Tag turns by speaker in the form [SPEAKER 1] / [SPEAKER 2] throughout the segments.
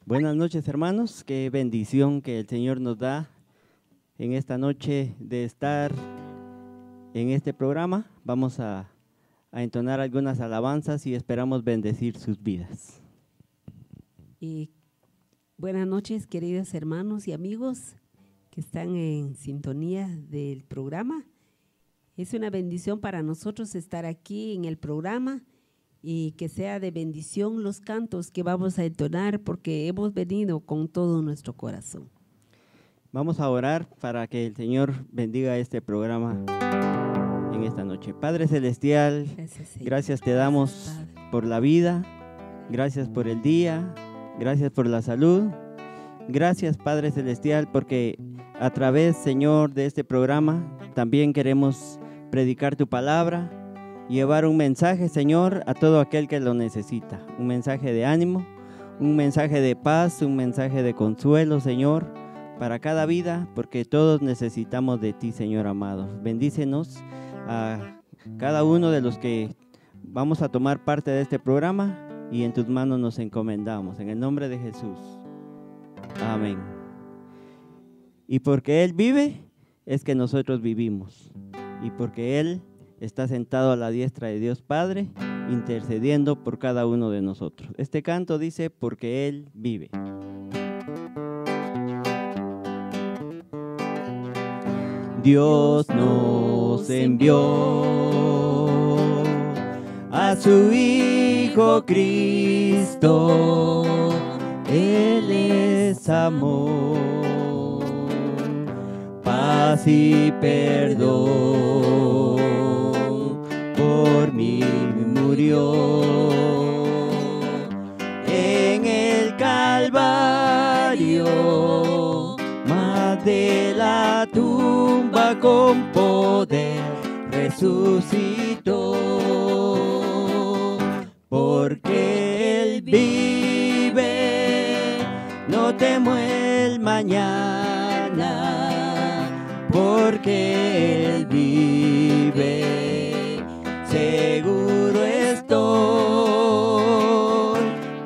[SPEAKER 1] Buenas noches, hermanos. Qué bendición que el Señor nos da en esta noche de estar en este programa. Vamos a entonar algunas alabanzas y esperamos bendecir sus vidas.
[SPEAKER 2] Y buenas noches, queridos hermanos y amigos que están en sintonía del programa. Es una bendición para nosotros estar aquí en el programa y que sea de bendición los cantos que vamos a entonar, porque hemos venido con todo nuestro corazón.
[SPEAKER 1] Vamos a orar para que el Señor bendiga este programa en esta noche. Padre Celestial, gracias te damos por la vida, gracias por el día, gracias por la salud. Gracias, Padre Celestial, porque a través, Señor, de este programa también queremos predicar tu palabra, llevar un mensaje, Señor, a todo aquel que lo necesita. Un mensaje de ánimo, un mensaje de paz, un mensaje de consuelo, Señor, para cada vida, porque todos necesitamos de ti, Señor amado. Bendícenos a cada uno de los que vamos a tomar parte de este programa y en tus manos nos encomendamos. En el nombre de Jesús. Amén. Y porque Él vive, es que nosotros vivimos. Y porque Él está sentado a la diestra de Dios Padre, intercediendo por cada uno de nosotros. Este canto dice, porque Él vive. Dios nos envió a su Hijo Cristo, Él es amor, paz y perdón, por mí murió en el Calvario, mas de la tumba con poder resucitó, porque Él vive, no temo el mañana, porque Él vive, seguro estoy,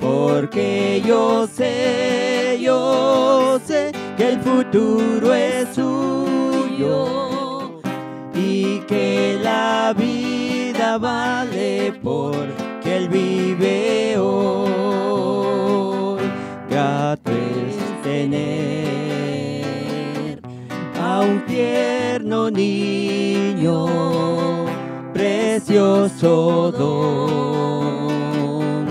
[SPEAKER 1] porque yo sé que el futuro es suyo y que la vida vale porque Él vive hoy. Grato es tener a un tierno niño, precioso don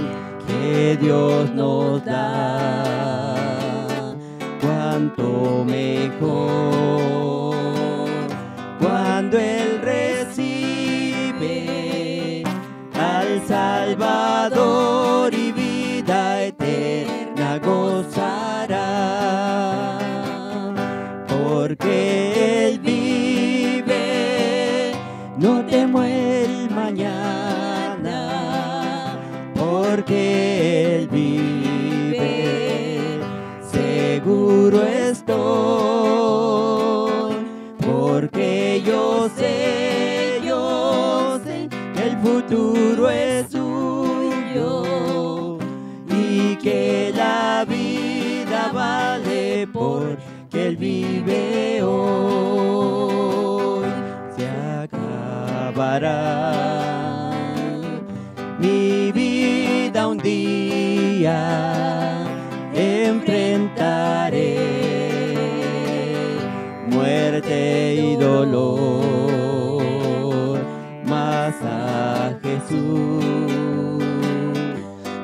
[SPEAKER 1] que Dios nos da, cuánto mejor cuando Él recibe al Salvador y vida eterna gozará, porque Él vive, no temo el mañana, porque Él vive, seguro estoy, porque yo sé que el futuro es suyo y que la vida vale porque Él vive hoy. Se acabará mi vida un día, enfrentaré muerte y dolor, mas a Jesús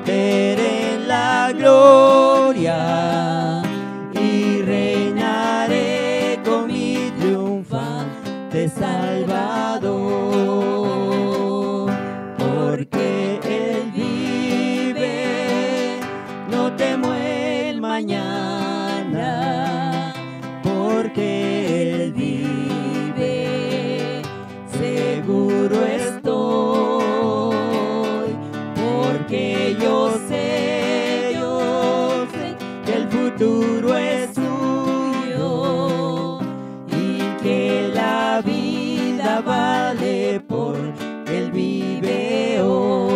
[SPEAKER 1] veré en la gloria y reinaré con mi triunfante Salvador, porque Él vive, no temo el mañana, porque Él vive, seguro estoy, porque yo sé que el futuro es suyo y que la vida vale porque Él vive hoy.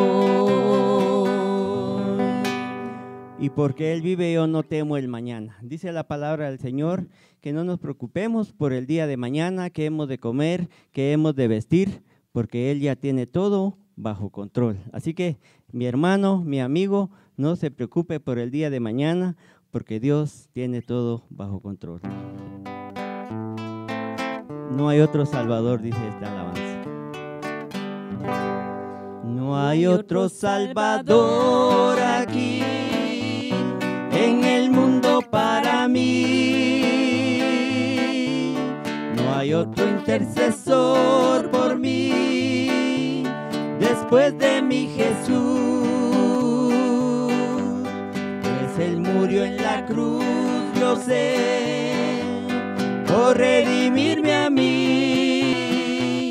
[SPEAKER 1] y porque Él vive yo no temo el mañana. Dice la palabra del Señor que no nos preocupemos por el día de mañana, que hemos de comer, que hemos de vestir, porque Él ya tiene todo bajo control. Así que mi hermano, mi amigo, no se preocupe por el día de mañana, porque Dios tiene todo bajo control. No hay otro Salvador, dice esta alabanza. No hay otro Salvador aquí en el mundo para mí. No hay otro intercesor por mí después de mi Jesús. Pues Él murió en la cruz, yo sé, por redimirme a mí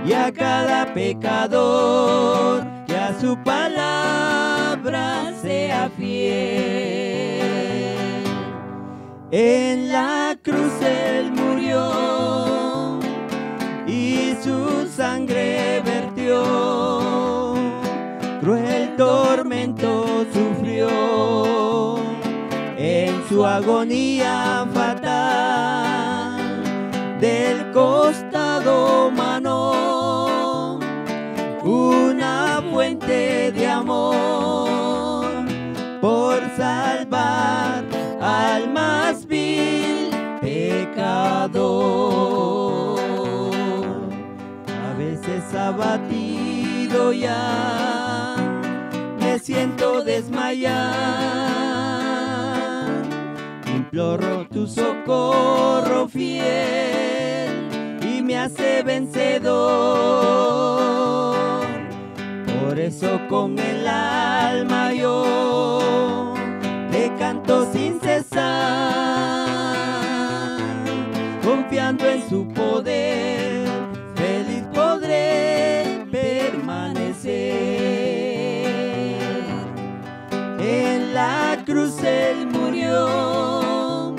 [SPEAKER 1] y a cada pecador que a su palabra sea fiel. En la cruz Él murió y su sangre vertió, cruel tormento sufrió en su agonía fatal, del costado manó una fuente de amor por salvar al más vil pecador. A veces abatido ya me siento desmayar, imploro tu socorro fiel y me hace vencedor. Por eso con el alma yo te canto sin cesar, confiando en su poder, feliz podré permanecer. En la cruz Él murió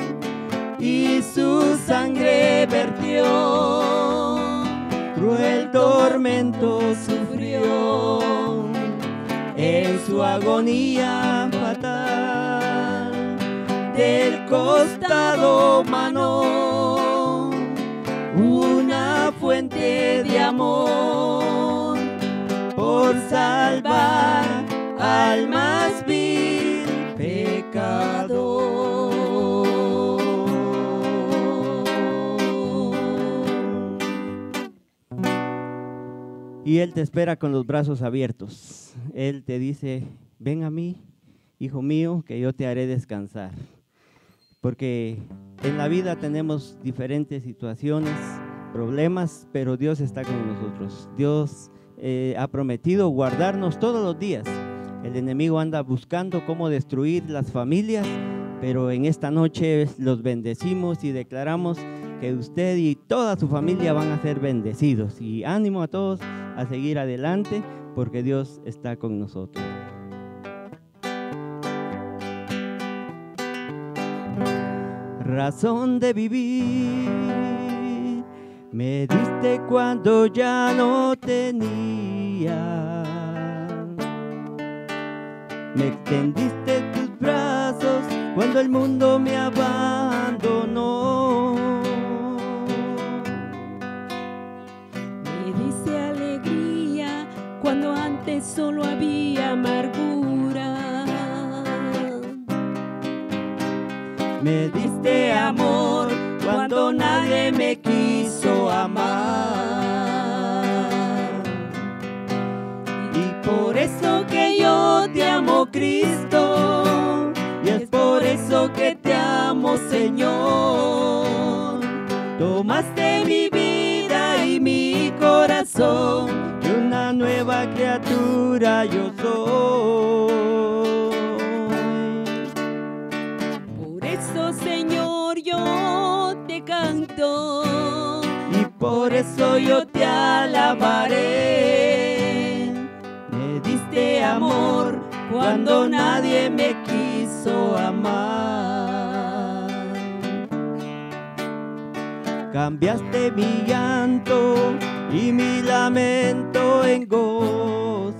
[SPEAKER 1] y su sangre vertió, cruel tormento sufrió en su agonía fatal, del costado manó una fuente de amor por salvar al más vil pecador. Y Él te espera con los brazos abiertos. Él te dice, ven a mí, hijo mío, que yo te haré descansar. Porque en la vida tenemos diferentes situaciones, problemas, pero Dios está con nosotros. Dios ha prometido guardarnos todos los días. El enemigo anda buscando cómo destruir las familias, pero en esta noche los bendecimos y declaramos que usted y toda su familia van a ser bendecidos. Y ánimo a todos a seguir adelante, porque Dios está con nosotros. Razón de vivir me diste cuando ya no tenía. Me extendiste tus brazos cuando el mundo me abandonó.
[SPEAKER 2] Me diste alegría cuando antes solo había amargura.
[SPEAKER 1] Me diste amor cuando nadie me quiso amar. Y por eso que yo te amo, Cristo, y es por eso que te amo, Señor. Tomaste mi vida y mi corazón, y una nueva criatura yo soy.
[SPEAKER 2] Por eso, Señor, yo te canto,
[SPEAKER 1] y por eso yo te alabaré. Me diste amor cuando nadie me quiso amar. Cambiaste mi llanto y mi lamento en gozo.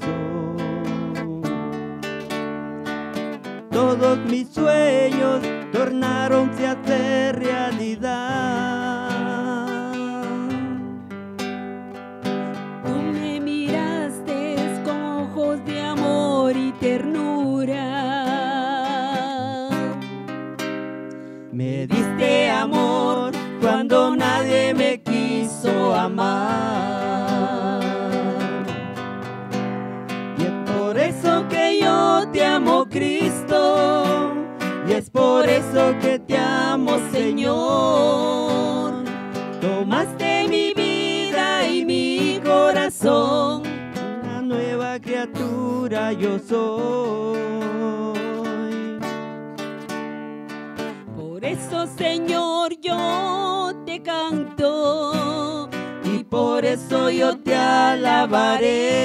[SPEAKER 1] todos mis sueños tornaronse a ser realidad.
[SPEAKER 2] Tú me miraste con ojos de amor y ternura.
[SPEAKER 1] Me diste amor cuando nadie me quiso amar. Y es por eso que yo te amo, Cristo, y es por eso que te amo, Señor. Tomaste mi vida y mi corazón, una nueva criatura yo soy.
[SPEAKER 2] Por eso, Señor, yo te canto
[SPEAKER 1] Y por eso yo te alabaré.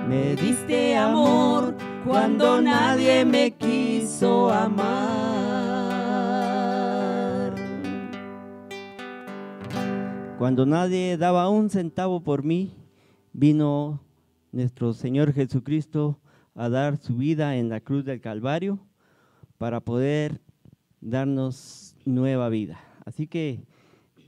[SPEAKER 1] Me diste amor cuando nadie me quiso amar. Cuando nadie daba un centavo por mí, vino nuestro Señor Jesucristo a dar su vida en la cruz del Calvario para poder darnos nueva vida. Así que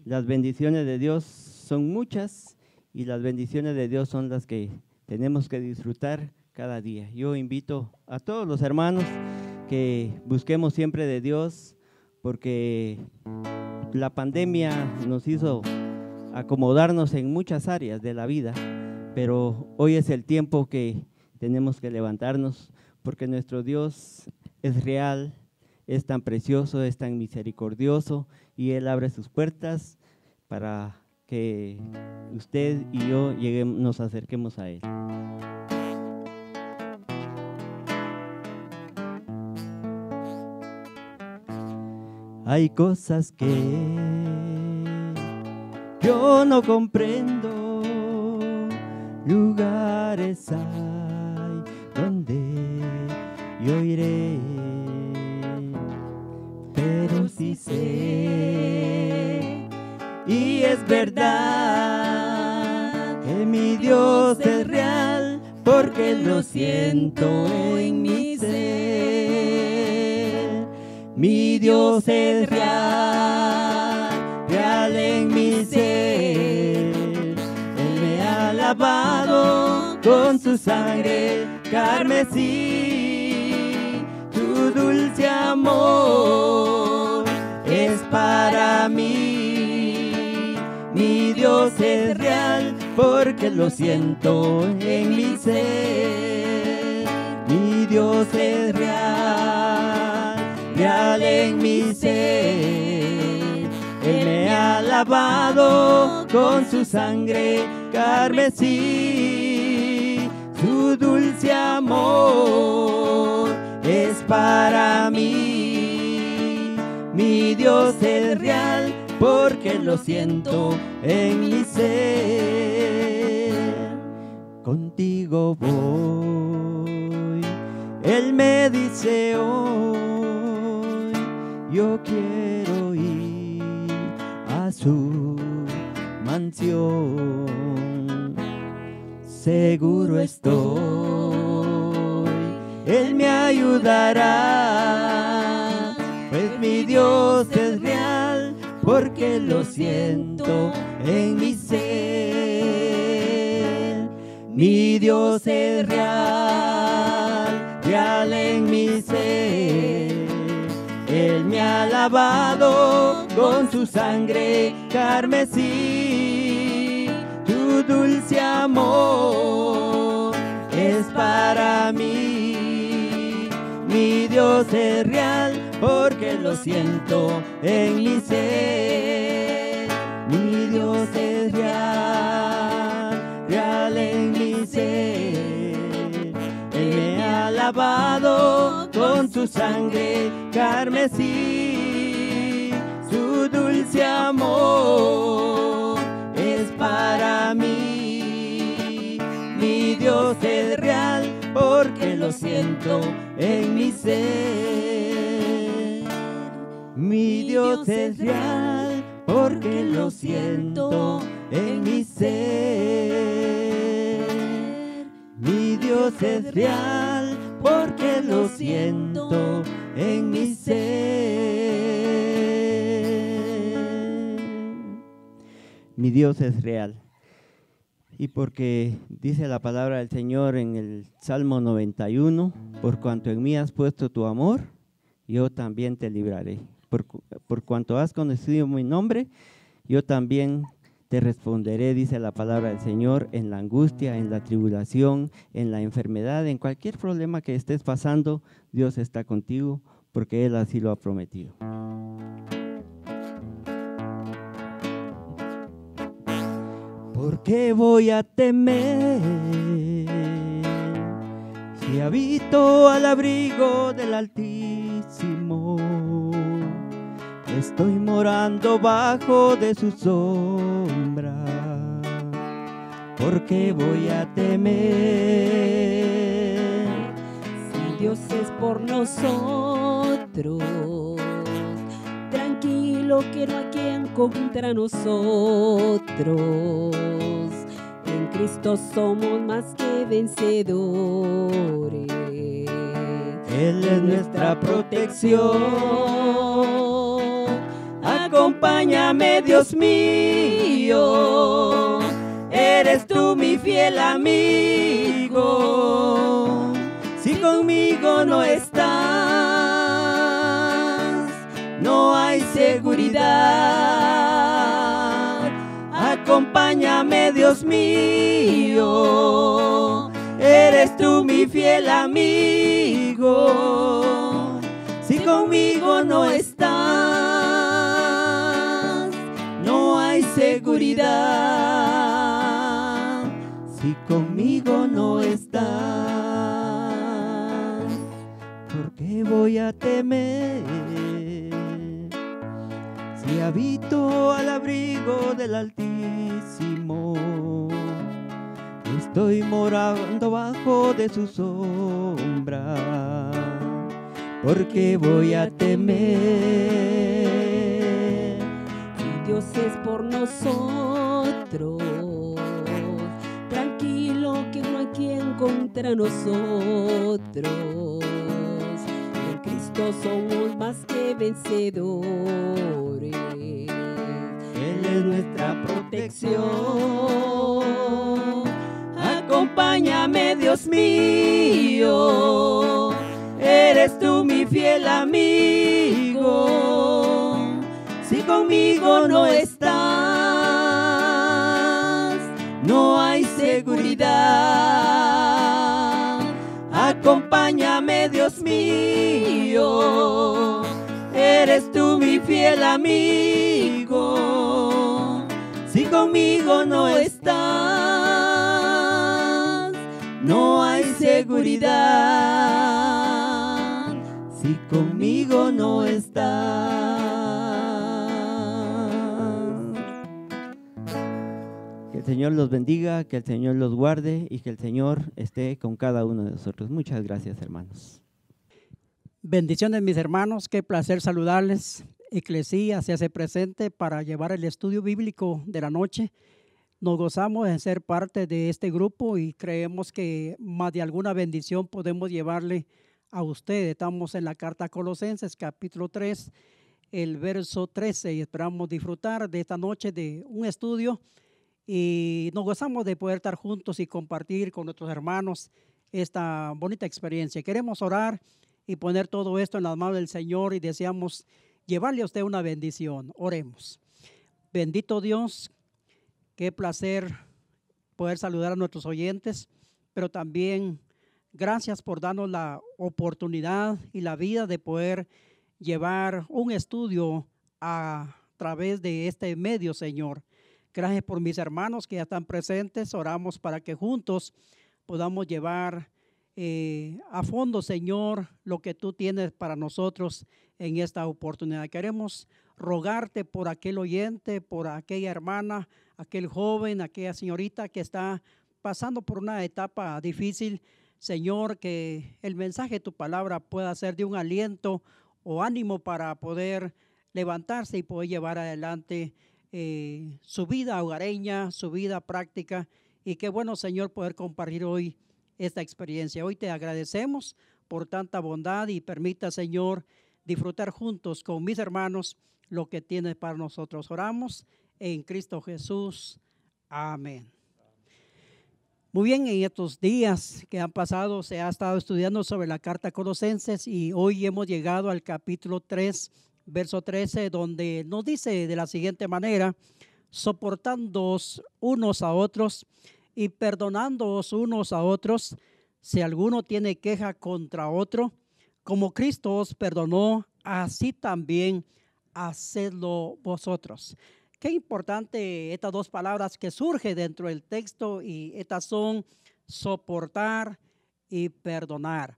[SPEAKER 1] las bendiciones de Dios son muchas y las bendiciones de Dios son las que tenemos que disfrutar cada día. Yo invito a todos los hermanos que busquemos siempre de Dios, porque la pandemia nos hizo acomodarnos en muchas áreas de la vida, pero hoy es el tiempo que tenemos que levantarnos, porque nuestro Dios es real, es tan precioso, es tan misericordioso, y Él abre sus puertas para que usted y yo nos acerquemos a Él. Hay cosas que yo no comprendo, lugares hay donde yo iré, pero sí sé, y es verdad, que mi Dios es real, porque lo siento en mi ser. Mi Dios es real, real en mi ser. Él me ha lavado con su sangre carmesí. Tu dulce amor es para mí. Mi Dios es real, porque lo siento en mi ser. Mi Dios es real, real en mi ser. Él me ha lavado con su sangre carmesí. Su dulce amor es para mí. Mi Dios es real, porque lo siento en mi ser. Contigo voy, Él me dice hoy, yo quiero ir a su mansión. Seguro estoy, Él me ayudará, pues mi Dios es real, porque lo siento en mi ser. Mi Dios es real, real en mi ser. Él me ha lavado con su sangre carmesí. Tu dulce amor es para mí. Mi Dios es real, porque lo siento en mi ser. Mi Dios es real, real en mi ser. Él me ha lavado con su sangre carmesí. Su dulce amor es para mí. Mi Dios es real, porque lo siento en mi ser. Mi Dios es real, porque lo siento en mi ser. Mi Dios es real, porque lo siento en mi ser. Mi Dios es real. Y porque dice la palabra del Señor en el Salmo 91, por cuanto en mí has puesto tu amor, yo también te libraré. Por cuanto has conocido mi nombre, yo también te responderé, dice la palabra del Señor, en la angustia, en la tribulación, en la enfermedad, en cualquier problema que estés pasando, Dios está contigo, porque Él así lo ha prometido. ¿Por qué voy a temer si habito al abrigo del Altísimo? Estoy morando bajo de su sombra. ¿Por qué voy a temer?
[SPEAKER 2] Si Dios es por nosotros, tranquilo que no hay quien contra nosotros. En Cristo somos más que vencedores.
[SPEAKER 1] Él es nuestra protección. Acompáñame, Dios mío. Eres tú mi fiel amigo. Si conmigo no estás, no hay seguridad. Acompáñame, Dios mío. Eres tú mi fiel amigo. Si conmigo no estás, no hay seguridad. Si conmigo no estás, ¿por qué voy a temer? Si habito al abrigo del Altísimo, estoy morando bajo de su sombra. ¿Por qué voy a temer?
[SPEAKER 2] Si Dios es por nosotros, tranquilo que no hay quien contra nosotros. En Cristo somos más que vencedores.
[SPEAKER 1] Él es nuestra protección. Acompáñame, Dios mío. Eres tú mi fiel amigo. Si conmigo no estás, no hay seguridad. Acompáñame, Dios mío. Eres tú mi fiel amigo. Si conmigo no estás, no hay seguridad. Si conmigo no estás. Que el Señor los bendiga, que el Señor los guarde y que el Señor esté con cada uno de nosotros. Muchas gracias, hermanos.
[SPEAKER 3] Bendiciones, mis hermanos, qué placer saludarles. Eclesía se hace presente para llevar el estudio bíblico de la noche. Nos gozamos de ser parte de este grupo y creemos que más de alguna bendición podemos llevarle a usted. Estamos en la carta a Colosenses, capítulo 3, el verso 13, y esperamos disfrutar de esta noche de un estudio y nos gozamos de poder estar juntos y compartir con nuestros hermanos esta bonita experiencia. Queremos orar y poner todo esto en las manos del Señor y deseamos llevarle a usted una bendición. Oremos. Bendito Dios, qué placer poder saludar a nuestros oyentes, pero también gracias por darnos la oportunidad y la vida de poder llevar un estudio a través de este medio, Señor. Gracias por mis hermanos que ya están presentes. Oramos para que juntos podamos llevar a fondo, Señor, lo que tú tienes para nosotros en esta oportunidad. Queremos rogarte por aquel oyente, por aquella hermana, aquel joven, aquella señorita que está pasando por una etapa difícil. Señor, que el mensaje de tu palabra pueda ser de un aliento o ánimo para poder levantarse y poder llevar adelante su vida hogareña, su vida práctica. Y qué bueno, Señor, poder compartir hoy esta experiencia. Hoy te agradecemos por tanta bondad y permita, Señor, disfrutar juntos con mis hermanos lo que tienes para nosotros. Oramos en Cristo Jesús. Amén. Muy bien, en estos días que han pasado se ha estado estudiando sobre la carta a Colosenses y hoy hemos llegado al capítulo 3, verso 13, donde nos dice de la siguiente manera: soportándoos unos a otros y perdonándoos unos a otros, si alguno tiene queja contra otro, como Cristo os perdonó, así también hacedlo vosotros. Qué importante estas dos palabras que surgen dentro del texto, y estas son soportar y perdonar.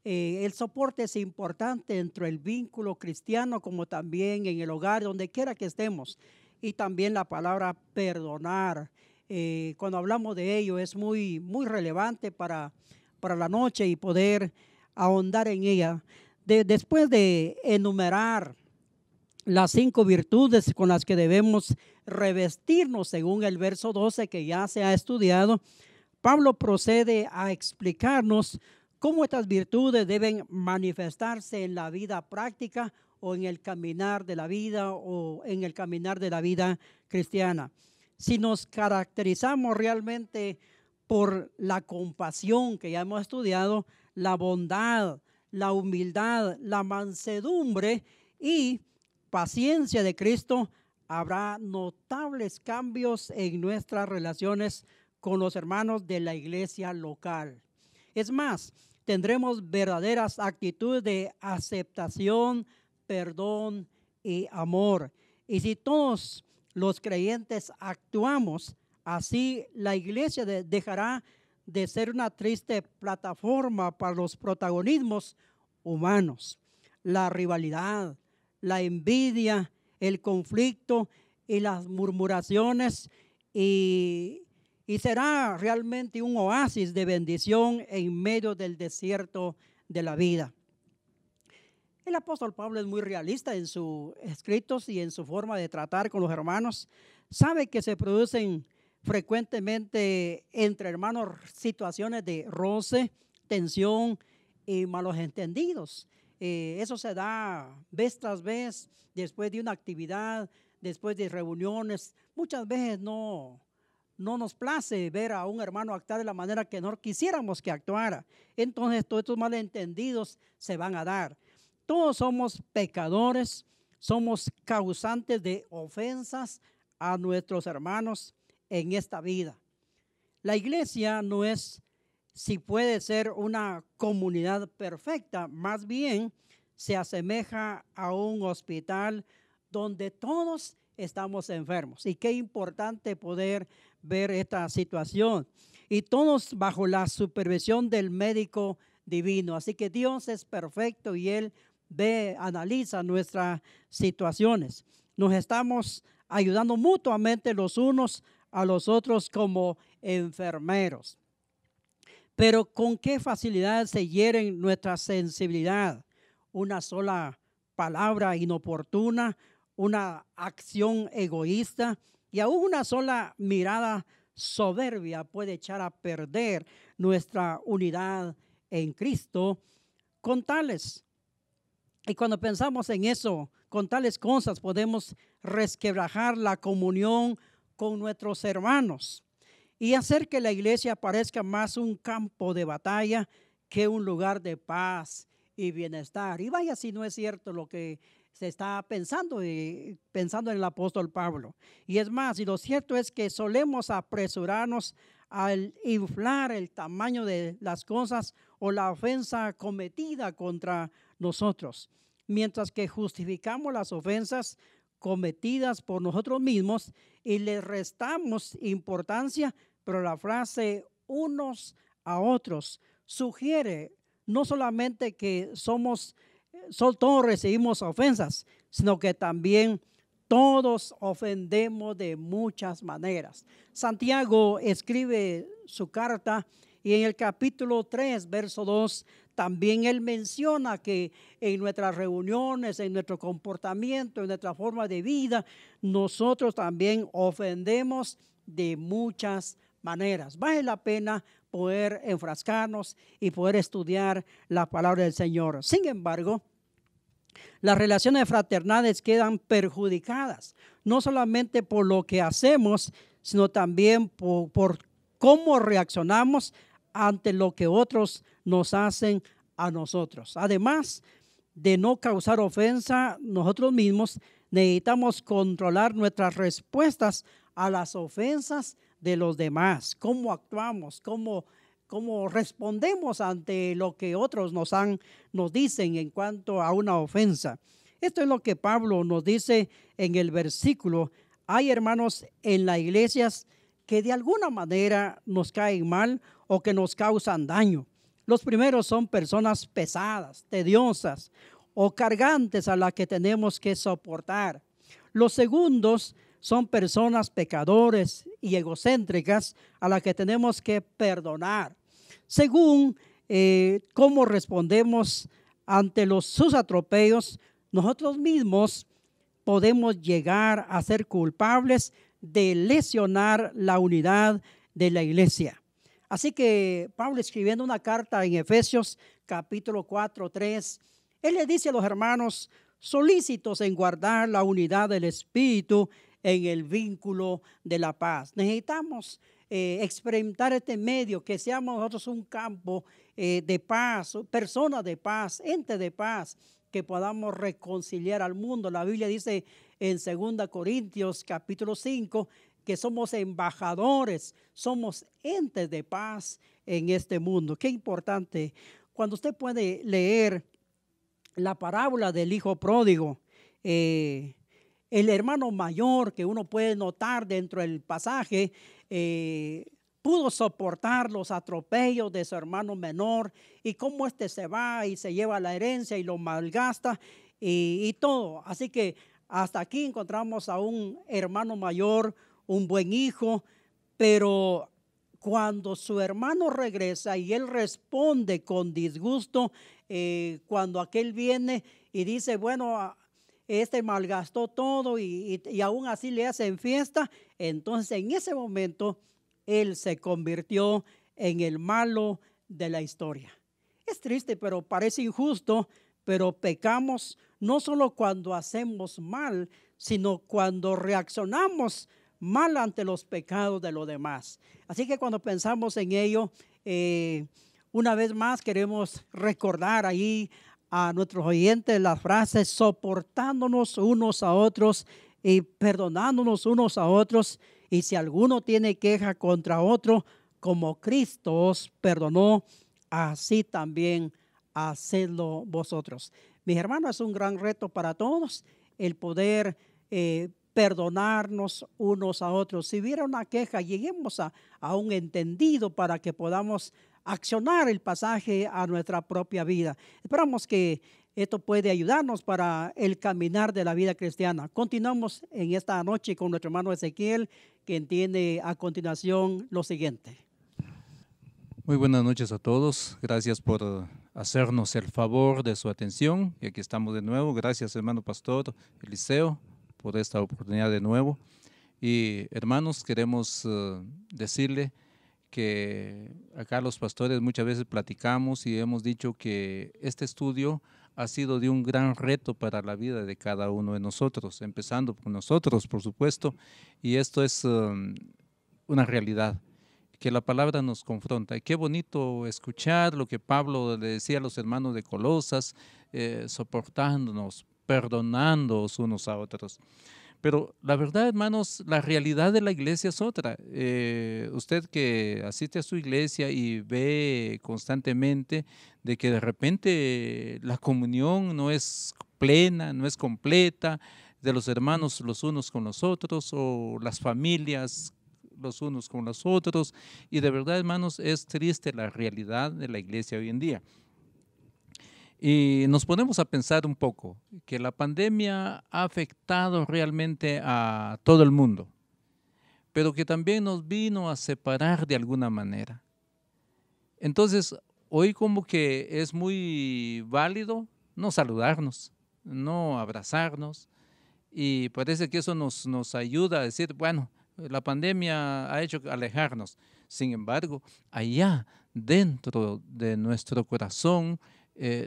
[SPEAKER 3] El soporte es importante dentro del vínculo cristiano, como también en el hogar, donde quiera que estemos. Y también la palabra perdonar, cuando hablamos de ello, es muy, muy relevante para la noche y poder ahondar en ella. Después de enumerar las 5 virtudes con las que debemos revestirnos según el verso 12 que ya se ha estudiado, Pablo procede a explicarnos cómo estas virtudes deben manifestarse en la vida práctica o en el caminar de la vida o en el caminar de la vida cristiana. Si nos caracterizamos realmente por la compasión que ya hemos estudiado, la bondad, la humildad, la mansedumbre y paciencia de Cristo, habrá notables cambios en nuestras relaciones con los hermanos de la iglesia local. Es más, tendremos verdaderas actitudes de aceptación, perdón y amor. Y si todos los creyentes actuamos así, la iglesia dejará de ser una triste plataforma para los protagonismos humanos, la rivalidad, la envidia, el conflicto y las murmuraciones, y será realmente un oasis de bendición en medio del desierto de la vida. El apóstol Pablo es muy realista en sus escritos y en su forma de tratar con los hermanos. Sabe que se producen frecuentemente entre hermanos situaciones de roce, tensión y malos entendidos. Eso se da vez tras vez, después de una actividad, después de reuniones. Muchas veces no nos place ver a un hermano actuar de la manera que no quisiéramos que actuara. Entonces todos estos malentendidos se van a dar. Todos somos pecadores, somos causantes de ofensas a nuestros hermanos en esta vida. La iglesia no es, si puede ser, una comunidad perfecta, más bien se asemeja a un hospital donde todos estamos enfermos. Y qué importante poder ver esta situación. Y todos bajo la supervisión del médico divino. Así que Dios es perfecto y Él analiza nuestras situaciones. Nos estamos ayudando mutuamente los unos a los otros como enfermeros. Pero con qué facilidad se hieren nuestra sensibilidad. Una sola palabra inoportuna, una acción egoísta y aún una sola mirada soberbia puede echar a perder nuestra unidad en Cristo con tales. Y cuando pensamos en eso, con tales cosas podemos resquebrajar la comunión con nuestros hermanos y hacer que la iglesia parezca más un campo de batalla que un lugar de paz y bienestar. Y vaya si no es cierto lo que se está pensando en el apóstol Pablo. Y es más, y lo cierto es que solemos apresurarnos al inflar el tamaño de las cosas o la ofensa cometida contra nosotros, mientras que justificamos las ofensas cometidas por nosotros mismos y le restamos importancia. Pero la frase unos a otros sugiere no solamente que todos recibimos ofensas, sino que también todos ofendemos de muchas maneras. Santiago escribe su carta y en el capítulo 3, verso 2, también él menciona que en nuestras reuniones, en nuestro comportamiento, en nuestra forma de vida, nosotros también ofendemos de muchas maneras. Vale la pena poder enfrascarnos y poder estudiar la palabra del Señor. Sin embargo, las relaciones fraternales quedan perjudicadas, no solamente por lo que hacemos, sino también por cómo reaccionamos ante lo que otros nos hacen a nosotros. Además de no causar ofensa nosotros mismos, necesitamos controlar nuestras respuestas a las ofensas de los demás. Cómo actuamos, cómo respondemos ante lo que otros nos dicen en cuanto a una ofensa. Esto es lo que Pablo nos dice en el versículo. Hay hermanos en las iglesias que de alguna manera nos caen mal o que nos causan daño. Los primeros son personas pesadas, tediosas o cargantes a las que tenemos que soportar. Los segundos son personas pecadores y egocéntricas a las que tenemos que perdonar. Según cómo respondemos ante sus atropellos, nosotros mismos podemos llegar a ser culpables de lesionar la unidad de la iglesia. Así que Pablo, escribiendo una carta en Efesios capítulo 4:3, él le dice a los hermanos solícitos en guardar la unidad del Espíritu en el vínculo de la paz. Necesitamos experimentar este medio, que seamos nosotros un campo de paz, personas de paz, entes de paz, que podamos reconciliar al mundo. La Biblia dice en 2 Corintios capítulo 5 que somos embajadores, somos entes de paz en este mundo. Qué importante. Cuando usted puede leer la parábola del hijo pródigo, el hermano mayor, que uno puede notar dentro del pasaje, pudo soportar los atropellos de su hermano menor y cómo éste se va y se lleva la herencia y lo malgasta y todo. Así que hasta aquí encontramos a un hermano mayor, un buen hijo, pero cuando su hermano regresa y él responde con disgusto, cuando aquel viene y dice, bueno, este malgastó todo y aún así le hacen fiesta, entonces en ese momento él se convirtió en el malo de la historia. Es triste, pero parece injusto, pero pecamos no solo cuando hacemos mal, sino cuando reaccionamos mal ante los pecados de los demás. Así que cuando pensamos en ello, una vez más queremos recordar ahí a nuestros oyentes las frases: soportándonos unos a otros y perdonándonos unos a otros. Y si alguno tiene queja contra otro, como Cristo os perdonó, así también hacedlo vosotros. Mis hermanos, es un gran reto para todos el poder perdonarnos unos a otros. Si hubiera una queja, lleguemos a un entendido para que podamos accionar el pasaje a nuestra propia vida. Esperamos que esto puede ayudarnos para el caminar de la vida cristiana. Continuamos en esta noche con nuestro hermano Ezequiel, quien tiene a continuación lo siguiente.
[SPEAKER 4] Muy buenas noches a todos. Gracias por hacernos el favor de su atención. Y aquí estamos de nuevo. Gracias, hermano pastor Eliseo, por esta oportunidad de nuevo. Y hermanos, queremos decirle que acá los pastores muchas veces platicamos y hemos dicho que este estudio ha sido de un gran reto para la vida de cada uno de nosotros, empezando por nosotros, por supuesto, y esto es una realidad, que la palabra nos confronta. Y qué bonito escuchar lo que Pablo le decía a los hermanos de Colosas, soportándonos, perdonándonos unos a otros. Pero la verdad, hermanos, la realidad de la iglesia es otra. Usted que asiste a su iglesia y ve constantemente de que de repente la comunión no es plena, no es completa, de los hermanos los unos con los otros, o las familias los unos con los otros. Y de verdad, hermanos, es triste la realidad de la iglesia hoy en día. Y nos ponemos a pensar un poco que la pandemia ha afectado realmente a todo el mundo, pero que también nos vino a separar de alguna manera. Entonces, hoy como que es muy válido no saludarnos, no abrazarnos, y parece que eso nos ayuda a decir, bueno, la pandemia ha hecho alejarnos. Sin embargo, allá dentro de nuestro corazón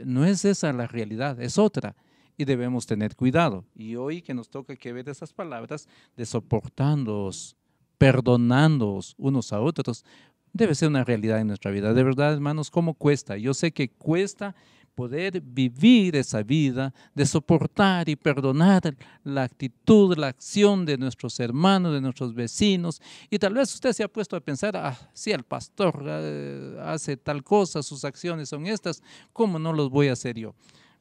[SPEAKER 4] no es esa la realidad, es otra. Y debemos tener cuidado. Y hoy que nos toca que ver esas palabras de soportándoos, perdonándoos unos a otros, debe ser una realidad en nuestra vida. De verdad, hermanos, ¿cómo cuesta? Yo sé que cuesta poder vivir esa vida de soportar y perdonar la actitud, la acción de nuestros hermanos, de nuestros vecinos. Y tal vez usted se ha puesto a pensar, sí, el pastor hace tal cosa, sus acciones son estas, ¿cómo no los voy a hacer yo?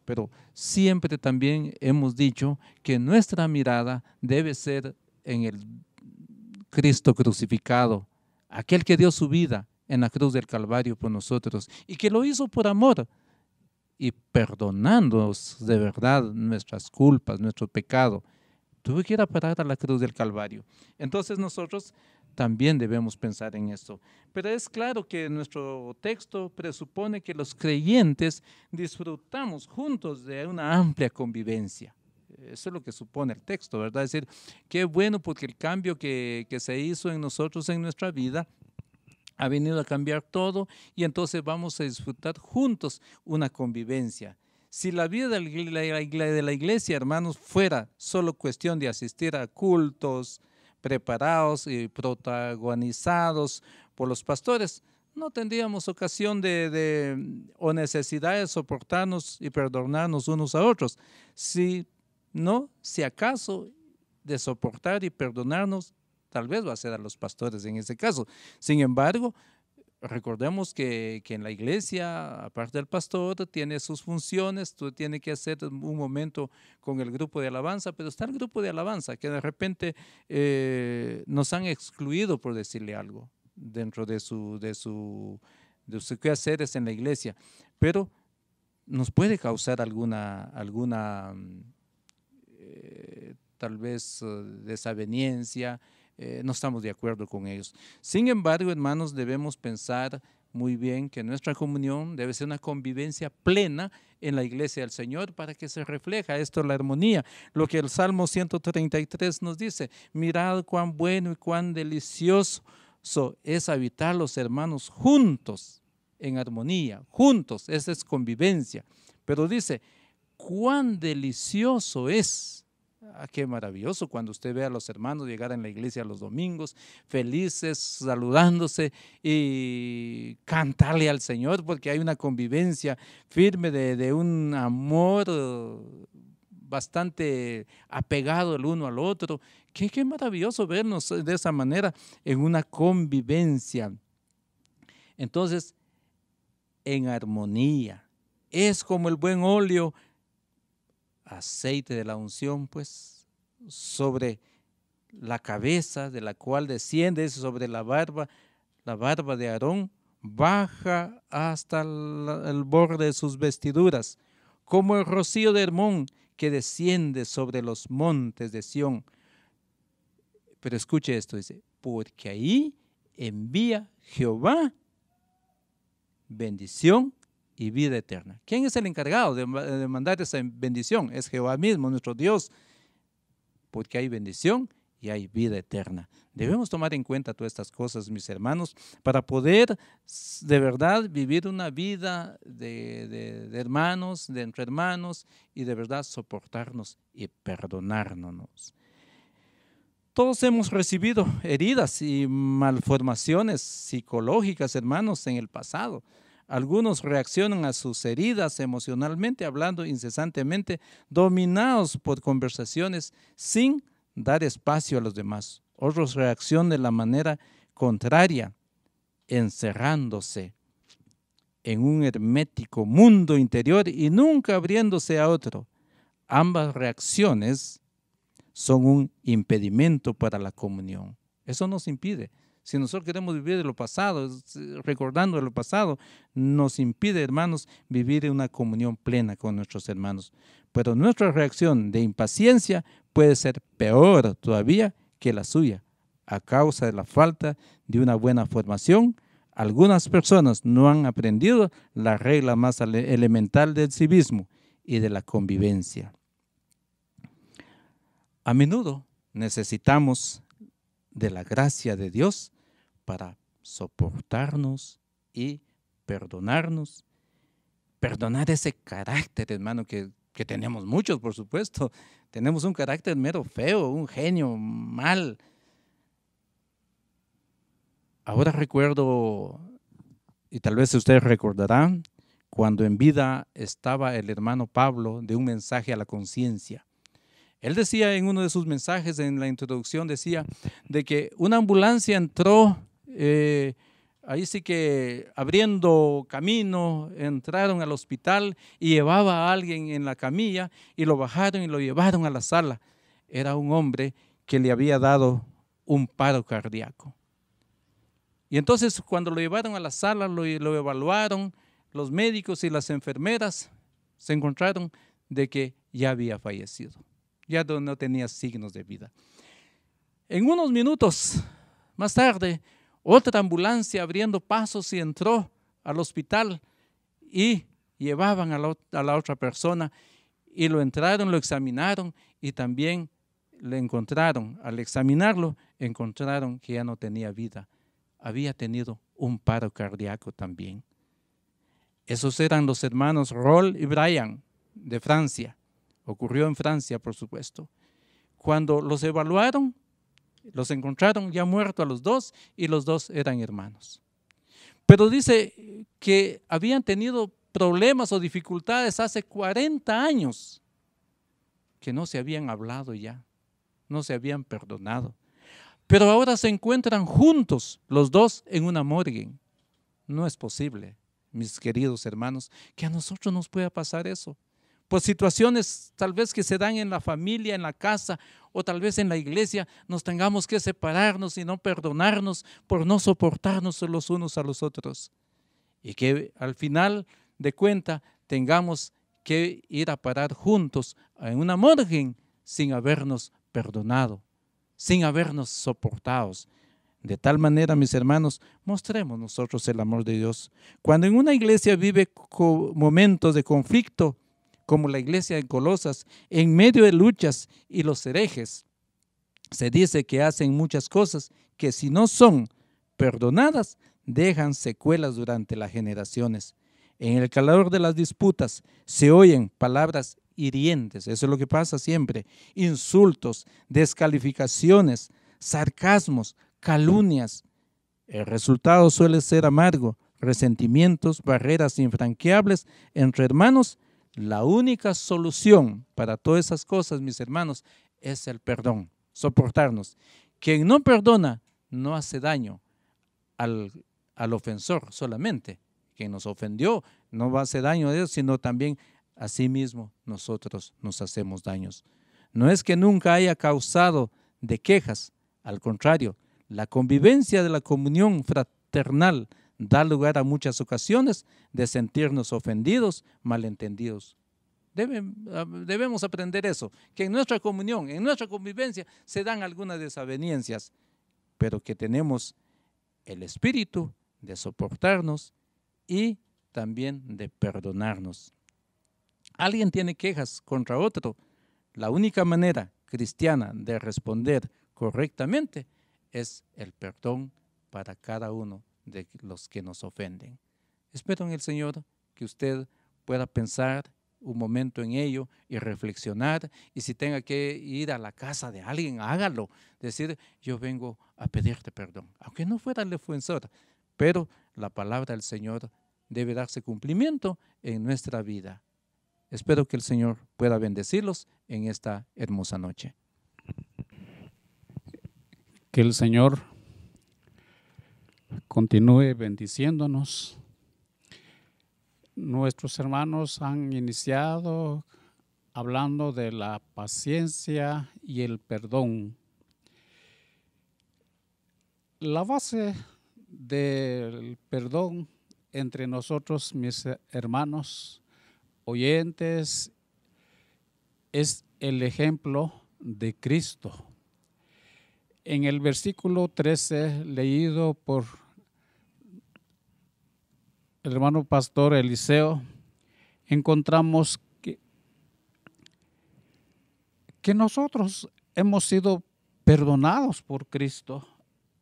[SPEAKER 4] Pero siempre también hemos dicho que nuestra mirada debe ser en el Cristo crucificado, aquel que dio su vida en la cruz del Calvario por nosotros y que lo hizo por amor y perdonándonos de verdad nuestras culpas, nuestro pecado. Tuve que ir a parar a la cruz del Calvario. Entonces nosotros también debemos pensar en esto. Pero es claro que nuestro texto presupone que los creyentes disfrutamos juntos de una amplia convivencia. Eso es lo que supone el texto, ¿verdad? Es decir, qué bueno porque el cambio que se hizo en nosotros, en nuestra vida, ha venido a cambiar todo y entonces vamos a disfrutar juntos una convivencia. Si la vida de la iglesia, hermanos, fuera solo cuestión de asistir a cultos preparados y protagonizados por los pastores, no tendríamos ocasión o necesidad de soportarnos y perdonarnos unos a otros. Si acaso de soportar y perdonarnos, tal vez va a ser a los pastores en ese caso. Sin embargo, recordemos que en la iglesia, aparte del pastor, tiene sus funciones, tú tienes que hacer un momento con el grupo de alabanza, pero está el grupo de alabanza que de repente nos han excluido, por decirle algo, dentro de sus quehaceres en la iglesia, pero nos puede causar alguna tal vez desaveniencia. No estamos de acuerdo con ellos. Sin embargo, hermanos, debemos pensar muy bien que nuestra comunión debe ser una convivencia plena en la iglesia del Señor para que se refleja esto, la armonía. Lo que el Salmo 133 nos dice, mirad cuán bueno y cuán delicioso es habitar los hermanos juntos, en armonía, juntos, esa es convivencia. Pero dice, cuán delicioso es. Qué maravilloso cuando usted ve a los hermanos llegar en la iglesia los domingos, felices, saludándose y cantarle al Señor, porque hay una convivencia firme de un amor bastante apegado el uno al otro. Qué maravilloso vernos de esa manera en una convivencia. Entonces, en armonía, es como el buen óleo, aceite de la unción, pues, sobre la cabeza, de la cual desciende sobre la barba de Aarón, baja hasta el borde de sus vestiduras, como el rocío de Hermón que desciende sobre los montes de Sión. Pero escuche esto, dice, porque ahí envía Jehová bendición y vida eterna. ¿Quién es el encargado de mandar esa bendición? Es Jehová mismo, nuestro Dios, porque hay bendición y hay vida eterna. Debemos tomar en cuenta todas estas cosas, mis hermanos, para poder de verdad vivir una vida de hermanos, de entre hermanos, y de verdad soportarnos y perdonarnos. Todos hemos recibido heridas y malformaciones psicológicas, hermanos, en el pasado. Algunos reaccionan a sus heridas emocionalmente, hablando incesantemente, dominados por conversaciones sin dar espacio a los demás. Otros reaccionan de la manera contraria, encerrándose en un hermético mundo interior y nunca abriéndose a otro. Ambas reacciones son un impedimento para la comunión. Eso nos impide. Si nosotros queremos vivir de lo pasado, recordando lo pasado, nos impide, hermanos, vivir en una comunión plena con nuestros hermanos. Pero nuestra reacción de impaciencia puede ser peor todavía que la suya, a causa de la falta de una buena formación. Algunas personas no han aprendido la regla más elemental del civismo y de la convivencia. A menudo necesitamos de la gracia de Dios para soportarnos y perdonarnos. Perdonar ese carácter, hermano, que tenemos muchos, por supuesto. Tenemos un carácter mero feo, un genio mal. Ahora recuerdo, y tal vez ustedes recordarán, cuando en vida estaba el hermano Pablo, de un mensaje a la conciencia. Él decía en uno de sus mensajes, en la introducción, decía de que una ambulancia entró, ahí sí que abriendo camino, entraron al hospital y llevaba a alguien en la camilla y lo bajaron y lo llevaron a la sala. Era un hombre que le había dado un paro cardíaco. Y entonces cuando lo llevaron a la sala, lo evaluaron, los médicos y las enfermeras se encontraron de que ya había fallecido, ya no tenía signos de vida. En unos minutos más tarde, otra ambulancia abriendo pasos y entró al hospital y llevaban a la otra persona y lo entraron, lo examinaron y también le encontraron, al examinarlo, encontraron que ya no tenía vida. Había tenido un paro cardíaco también. Esos eran los hermanos Roll y Brian de Francia. Ocurrió en Francia, por supuesto. Cuando los evaluaron, los encontraron ya muertos a los dos y los dos eran hermanos. Pero dice que habían tenido problemas o dificultades hace 40 años que no se habían hablado ya, no se habían perdonado. Pero ahora se encuentran juntos los dos en una morgue. No es posible, mis queridos hermanos, que a nosotros nos pueda pasar eso. Por situaciones tal vez que se dan en la familia, en la casa o tal vez en la iglesia, nos tengamos que separarnos y no perdonarnos por no soportarnos los unos a los otros. Y que al final de cuenta tengamos que ir a parar juntos en una morgue sin habernos perdonado, sin habernos soportados. De tal manera, mis hermanos, mostremos nosotros el amor de Dios. Cuando en una iglesia vive momentos de conflicto, como la iglesia de Colosas, en medio de luchas y los herejes, se dice que hacen muchas cosas que si no son perdonadas, dejan secuelas durante las generaciones. En el calor de las disputas se oyen palabras hirientes, eso es lo que pasa siempre, insultos, descalificaciones, sarcasmos, calumnias. El resultado suele ser amargo, resentimientos, barreras infranqueables entre hermanos. La única solución para todas esas cosas, mis hermanos, es el perdón, soportarnos. Quien no perdona no hace daño al ofensor solamente. Quien nos ofendió no va a hacer daño a Dios, sino también a sí mismo nosotros nos hacemos daños. No es que nunca haya causado de quejas, al contrario, la convivencia de la comunión fraternal da lugar a muchas ocasiones de sentirnos ofendidos, malentendidos. Debemos aprender eso, que en nuestra comunión, en nuestra convivencia se dan algunas desavenencias, pero que tenemos el espíritu de soportarnos y también de perdonarnos. Alguien tiene quejas contra otro. La única manera cristiana de responder correctamente es el perdón para cada uno de los que nos ofenden. Espero en el Señor que usted pueda pensar un momento en ello y reflexionar, y si tenga que ir a la casa de alguien, hágalo, decir, yo vengo a pedirte perdón, aunque no fuera el ofensor, pero la palabra del Señor debe darse cumplimiento en nuestra vida. Espero que el Señor pueda bendecirlos en esta hermosa noche.
[SPEAKER 5] Que el Señor continúe bendiciéndonos. Nuestros hermanos han iniciado hablando de la paciencia y el perdón. La base del perdón entre nosotros, mis hermanos oyentes, es el ejemplo de Cristo. En el versículo 13, leído por el hermano pastor Eliseo, encontramos que nosotros hemos sido perdonados por Cristo.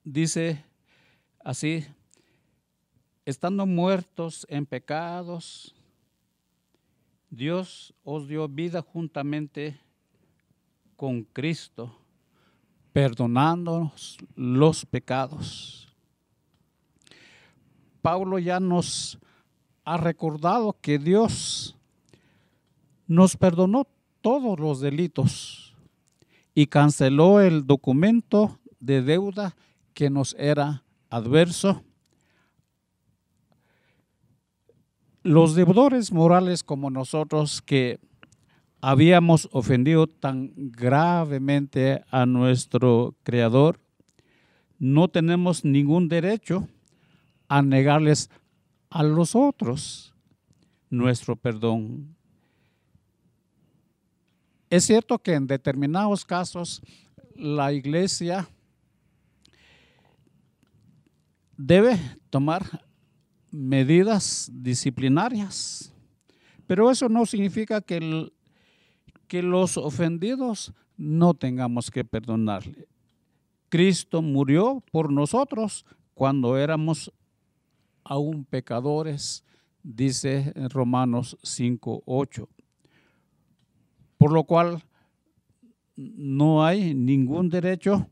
[SPEAKER 5] Dice así: estando muertos en pecados, Dios os dio vida juntamente con Cristo, perdonándonos los pecados. Pablo ya nos ha recordado que Dios nos perdonó todos los delitos y canceló el documento de deuda que nos era adverso. Los deudores morales como nosotros, que habíamos ofendido tan gravemente a nuestro Creador, no tenemos ningún derecho a negarles a los otros nuestro perdón. Es cierto que en determinados casos la iglesia debe tomar medidas disciplinarias, pero eso no significa que los ofendidos no tengamos que perdonarle. Cristo murió por nosotros cuando éramos aún pecadores, dice en Romanos 5:8. Por lo cual no hay ningún derecho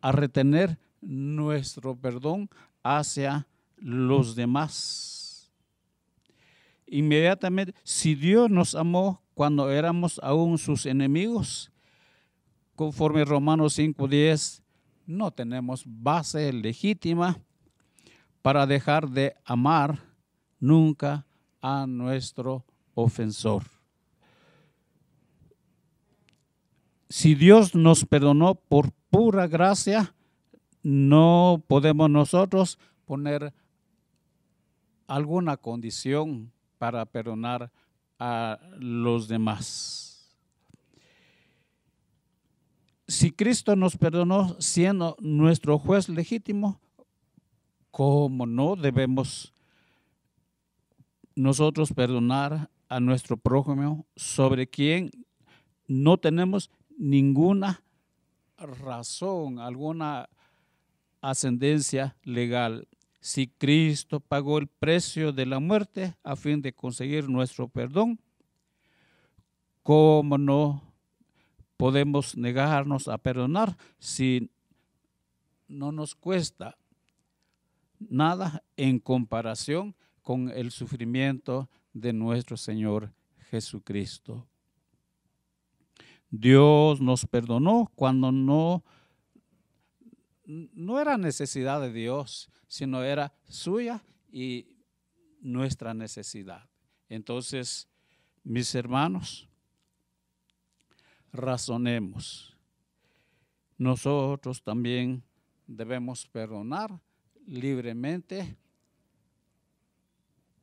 [SPEAKER 5] a retener nuestro perdón hacia los demás. Inmediatamente, si Dios nos amó cuando éramos aún sus enemigos, conforme Romanos 5:10, no tenemos base legítima para dejar de amar nunca a nuestro ofensor. Si Dios nos perdonó por pura gracia, no podemos nosotros poner alguna condición para perdonar a los demás. Si Cristo nos perdonó siendo nuestro juez legítimo, ¿cómo no debemos nosotros perdonar a nuestro prójimo, sobre quien no tenemos ninguna razón, alguna ascendencia legal? Si Cristo pagó el precio de la muerte a fin de conseguir nuestro perdón, ¿cómo no podemos negarnos a perdonar si no nos cuesta nada en comparación con el sufrimiento de nuestro Señor Jesucristo? Dios nos perdonó cuando no era necesidad de Dios, sino era suya y nuestra necesidad. Entonces, mis hermanos, razonemos. Nosotros también debemos perdonar libremente,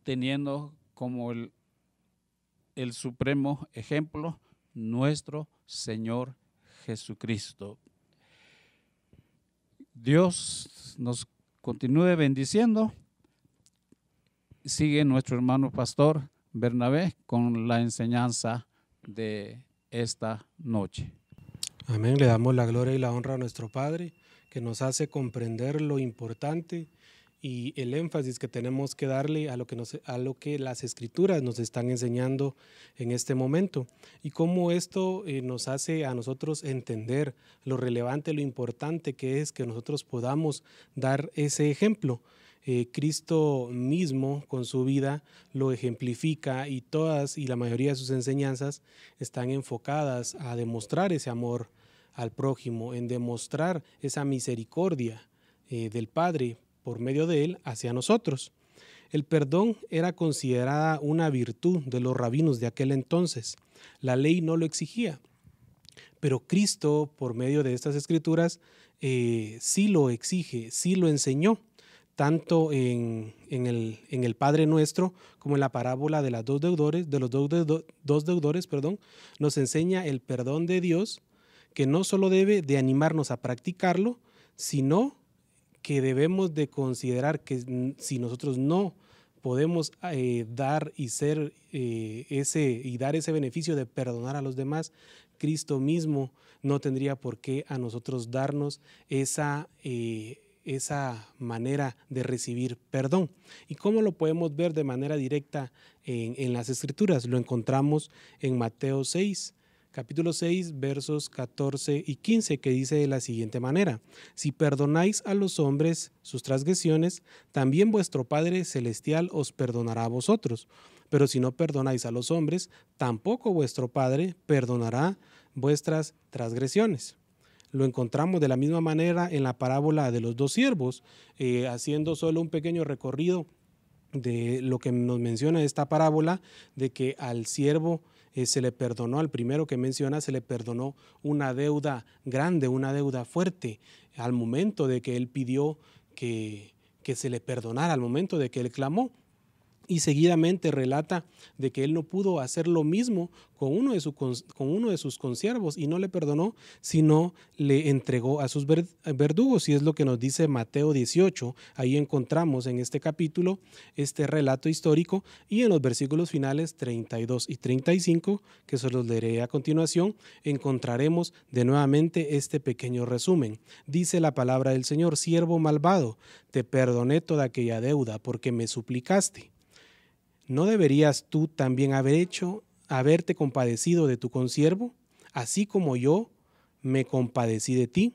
[SPEAKER 5] teniendo como el supremo ejemplo nuestro Señor Jesucristo. Dios nos continúe bendiciendo. Sigue nuestro hermano pastor Bernabé con la enseñanza de esta noche.
[SPEAKER 6] Amén. Le damos la gloria y la honra a nuestro Padre, que nos hace comprender lo importante y el énfasis que tenemos que darle a lo que las Escrituras nos están enseñando en este momento, y cómo esto nos hace a nosotros entender lo relevante, lo importante que es que nosotros podamos dar ese ejemplo. Cristo mismo con su vida lo ejemplifica, y la mayoría de sus enseñanzas están enfocadas a demostrar ese amor al prójimo, en demostrar esa misericordia del Padre por medio de él hacia nosotros. El perdón era considerada una virtud de los rabinos de aquel entonces. La ley no lo exigía, pero Cristo, por medio de estas escrituras, sí lo exige, sí lo enseñó, tanto en el Padre Nuestro como en la parábola de los dos deudores, nos enseña el perdón de Dios, que no solo debe de animarnos a practicarlo, sino que debemos de considerar que si nosotros no podemos dar ese beneficio de perdonar a los demás, Cristo mismo no tendría por qué a nosotros darnos esa manera de recibir perdón. ¿Y cómo lo podemos ver de manera directa en las Escrituras? Lo encontramos en Mateo 6, capítulo 6, versos 14 y 15, que dice de la siguiente manera: si perdonáis a los hombres sus transgresiones, también vuestro Padre Celestial os perdonará a vosotros. Pero si no perdonáis a los hombres, tampoco vuestro Padre perdonará vuestras transgresiones. Lo encontramos de la misma manera en la parábola de los dos siervos, haciendo solo un pequeño recorrido de lo que nos menciona esta parábola, de que al siervo se le perdonó, al primero que menciona, se le perdonó una deuda grande, una deuda fuerte, al momento de que él pidió que se le perdonara, al momento de que él clamó. Y seguidamente relata de que él no pudo hacer lo mismo con uno de sus consiervos y no le perdonó, sino le entregó a sus verdugos. Y es lo que nos dice Mateo 18. Ahí encontramos en este capítulo este relato histórico, y en los versículos finales 32 y 35, que se los leeré a continuación, encontraremos de nuevamente este pequeño resumen. Dice la palabra del Señor: siervo malvado, te perdoné toda aquella deuda porque me suplicaste. ¿No deberías tú también haberte compadecido de tu consiervo, así como yo me compadecí de ti?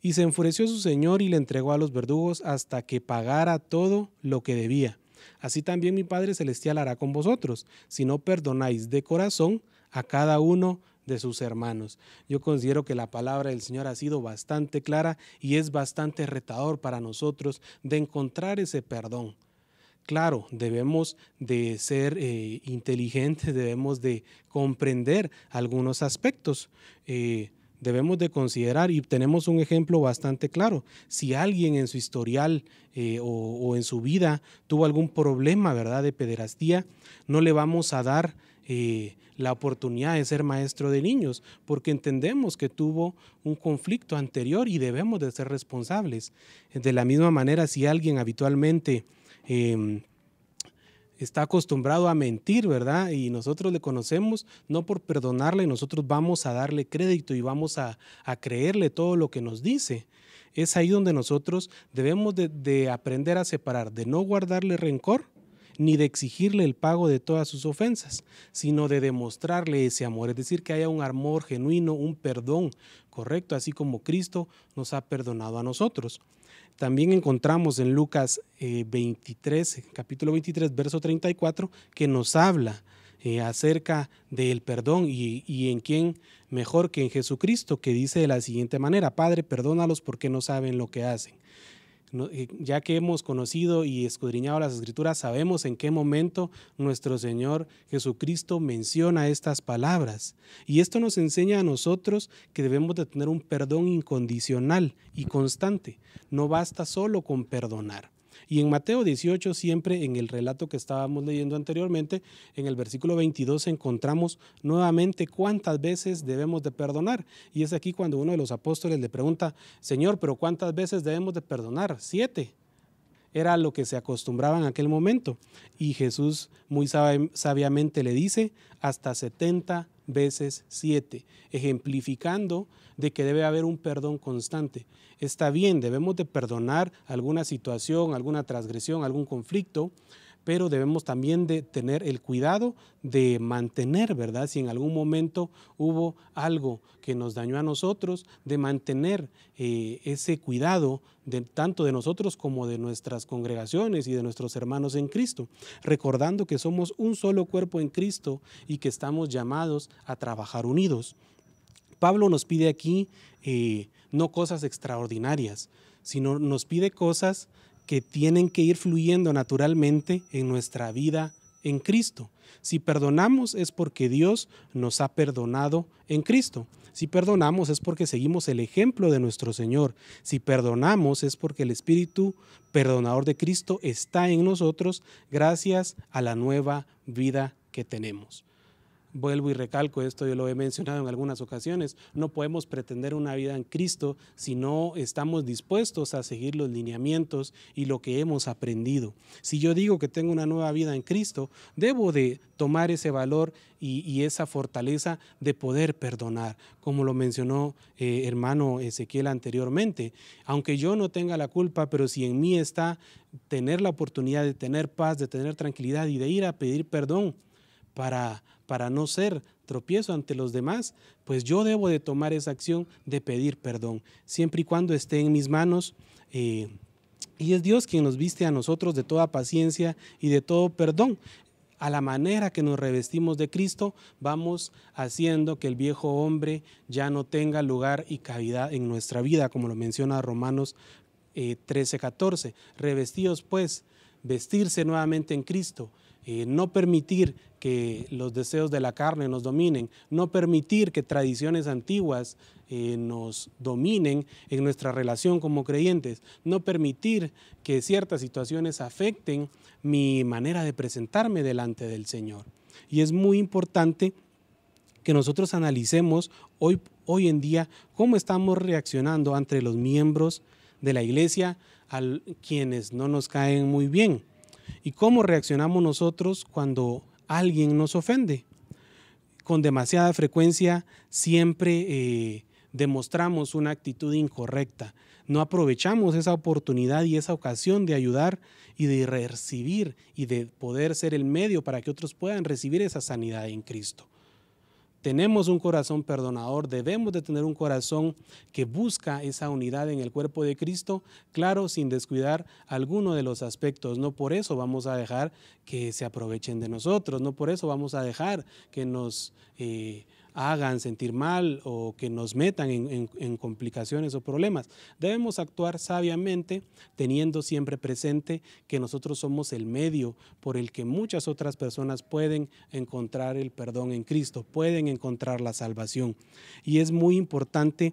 [SPEAKER 6] Y se enfureció su señor y le entregó a los verdugos hasta que pagara todo lo que debía. Así también mi Padre Celestial hará con vosotros, si no perdonáis de corazón a cada uno de sus hermanos. Yo considero que la palabra del Señor ha sido bastante clara y es bastante retador para nosotros de encontrar ese perdón. Claro, debemos de ser inteligentes, debemos de comprender algunos aspectos, debemos de considerar, y tenemos un ejemplo bastante claro. Si alguien en su historial o en su vida tuvo algún problema, ¿verdad?, de pederastía, no le vamos a dar la oportunidad de ser maestro de niños, porque entendemos que tuvo un conflicto anterior y debemos de ser responsables. De la misma manera, si alguien habitualmente está acostumbrado a mentir, ¿verdad?, y nosotros le conocemos, no por perdonarle, nosotros vamos a darle crédito y vamos a creerle todo lo que nos dice. Es ahí donde nosotros debemos de aprender a separar, de no guardarle rencor, ni de exigirle el pago de todas sus ofensas, sino de demostrarle ese amor, es decir, que haya un amor genuino, un perdón correcto, así como Cristo nos ha perdonado a nosotros. También encontramos en Lucas 23, capítulo 23, verso 34, que nos habla acerca del perdón y en quién mejor que en Jesucristo, que dice de la siguiente manera: Padre, perdónalos porque no saben lo que hacen. Ya que hemos conocido y escudriñado las Escrituras, sabemos en qué momento nuestro Señor Jesucristo menciona estas palabras. Y esto nos enseña a nosotros que debemos de tener un perdón incondicional y constante. No basta solo con perdonar. Y en Mateo 18, siempre en el relato que estábamos leyendo anteriormente, en el versículo 22 encontramos nuevamente cuántas veces debemos de perdonar. Y es aquí cuando uno de los apóstoles le pregunta: Señor, ¿pero cuántas veces debemos de perdonar? 7. Era lo que se acostumbraba en aquel momento. Y Jesús muy sabiamente le dice: hasta 70 veces 7, ejemplificando de que debe haber un perdón constante. Está bien, debemos de perdonar alguna situación, alguna transgresión, algún conflicto, pero debemos también de tener el cuidado de mantener, ¿verdad?, si en algún momento hubo algo que nos dañó a nosotros, de mantener ese cuidado tanto de nosotros como de nuestras congregaciones y de nuestros hermanos en Cristo, recordando que somos un solo cuerpo en Cristo y que estamos llamados a trabajar unidos. Pablo nos pide aquí no cosas extraordinarias, sino nos pide cosas que tienen que ir fluyendo naturalmente en nuestra vida en Cristo. Si perdonamos es porque Dios nos ha perdonado en Cristo. Si perdonamos es porque seguimos el ejemplo de nuestro Señor. Si perdonamos es porque el Espíritu perdonador de Cristo está en nosotros gracias a la nueva vida que tenemos. vuelvo y recalco esto, yo lo he mencionado en algunas ocasiones, no podemos pretender una vida en Cristo si no estamos dispuestos a seguir los lineamientos y lo que hemos aprendido. Si yo digo que tengo una nueva vida en Cristo, debo de tomar ese valor y esa fortaleza de poder perdonar, como lo mencionó hermano Ezequiel anteriormente. Aunque yo no tenga la culpa, pero si en mí está tener la oportunidad de tener paz, de tener tranquilidad y de ir a pedir perdón para no ser tropiezo ante los demás, pues yo debo de tomar esa acción de pedir perdón, siempre y cuando esté en mis manos. Y es Dios quien nos viste a nosotros de toda paciencia y de todo perdón. A la manera que nos revestimos de Cristo, vamos haciendo que el viejo hombre ya no tenga lugar y cavidad en nuestra vida, como lo menciona Romanos 13:14. Revestidos pues, vestirse nuevamente en Cristo, no permitir que los deseos de la carne nos dominen, no permitir que tradiciones antiguas nos dominen en nuestra relación como creyentes, no permitir que ciertas situaciones afecten mi manera de presentarme delante del Señor. Y es muy importante que nosotros analicemos hoy en día cómo estamos reaccionando ante los miembros de la iglesia a quienes no nos caen muy bien. ¿Y cómo reaccionamos nosotros cuando alguien nos ofende? Con demasiada frecuencia siempre demostramos una actitud incorrecta. No aprovechamos esa oportunidad y esa ocasión de ayudar y de recibir y de poder ser el medio para que otros puedan recibir esa sanidad en Cristo. Tenemos un corazón perdonador, debemos de tener un corazón que busca esa unidad en el cuerpo de Cristo, claro, sin descuidar alguno de los aspectos. No por eso vamos a dejar que se aprovechen de nosotros, no por eso vamos a dejar que nos hagan sentir mal o que nos metan en complicaciones o problemas. Debemos actuar sabiamente, teniendo siempre presente que nosotros somos el medio por el que muchas otras personas pueden encontrar el perdón en Cristo, pueden encontrar la salvación. Y es muy importante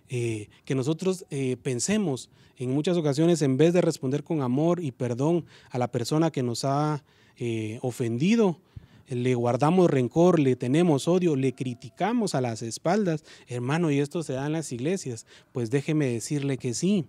[SPEAKER 6] que nosotros pensemos en muchas ocasiones, en vez de responder con amor y perdón a la persona que nos ha ofendido, le guardamos rencor, le tenemos odio, le criticamos a las espaldas. Hermano, ¿y esto se da en las iglesias? Pues déjeme decirle que sí.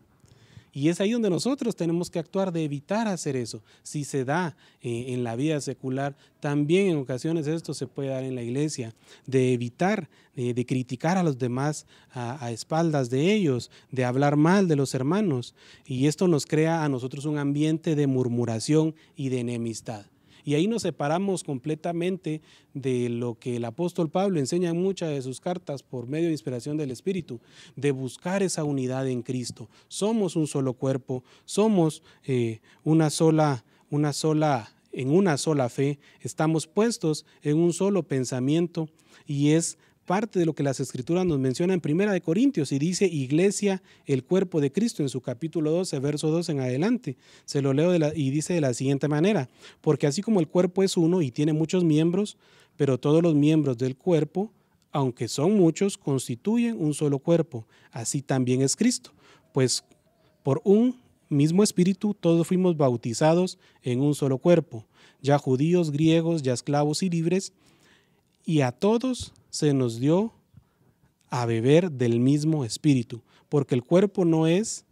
[SPEAKER 6] Y es ahí donde nosotros tenemos que actuar de evitar hacer eso. Si se da en la vida secular, también en ocasiones esto se puede dar en la iglesia, de evitar, de criticar a los demás a espaldas de ellos, de hablar mal de los hermanos. Y esto nos crea a nosotros un ambiente de murmuración y de enemistad. Y ahí nos separamos completamente de lo que el apóstol Pablo enseña en muchas de sus cartas por medio de inspiración del Espíritu, de buscar esa unidad en Cristo. Somos un solo cuerpo, somos en una sola fe, estamos puestos en un solo pensamiento y es parte de lo que las Escrituras nos mencionan en 1 Corintios y dice iglesia, el cuerpo de Cristo en su capítulo 12, verso 2 en adelante. Se lo leo y dice de la siguiente manera, porque así como el cuerpo es uno y tiene muchos miembros, pero todos los miembros del cuerpo, aunque son muchos, constituyen un solo cuerpo. Así también es Cristo, pues por un mismo espíritu todos fuimos bautizados en un solo cuerpo, ya judíos, griegos, ya esclavos y libres, y a todos se nos dio a beber del mismo espíritu, porque el cuerpo no es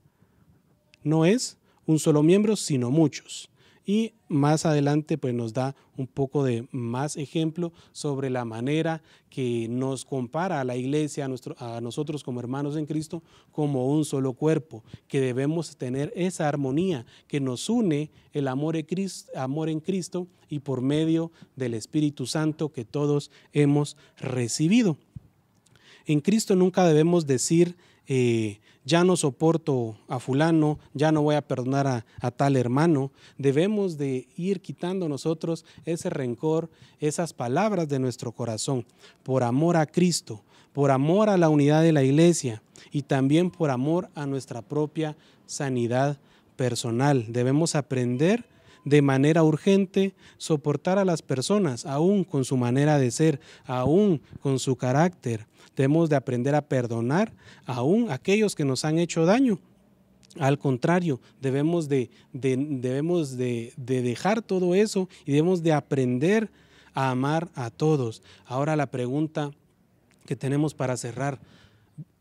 [SPEAKER 6] un solo miembro, sino muchos. Y más adelante pues nos da un poco de más ejemplo sobre la manera que nos compara a la iglesia, a nosotros como hermanos en Cristo, como un solo cuerpo, que debemos tener esa armonía que nos une el amor en Cristo y por medio del Espíritu Santo que todos hemos recibido. En Cristo nunca debemos decir ya no soporto a fulano, ya no voy a perdonar a tal hermano. Debemos de ir quitando nosotros ese rencor, esas palabras de nuestro corazón, por amor a Cristo, por amor a la unidad de la iglesia y también por amor a nuestra propia sanidad personal. Debemos aprender de manera urgente soportar a las personas, aún con su manera de ser, aún con su carácter. Debemos de aprender a perdonar aún a aquellos que nos han hecho daño. Al contrario, debemos de dejar todo eso y debemos de aprender a amar a todos. Ahora la pregunta que tenemos para cerrar: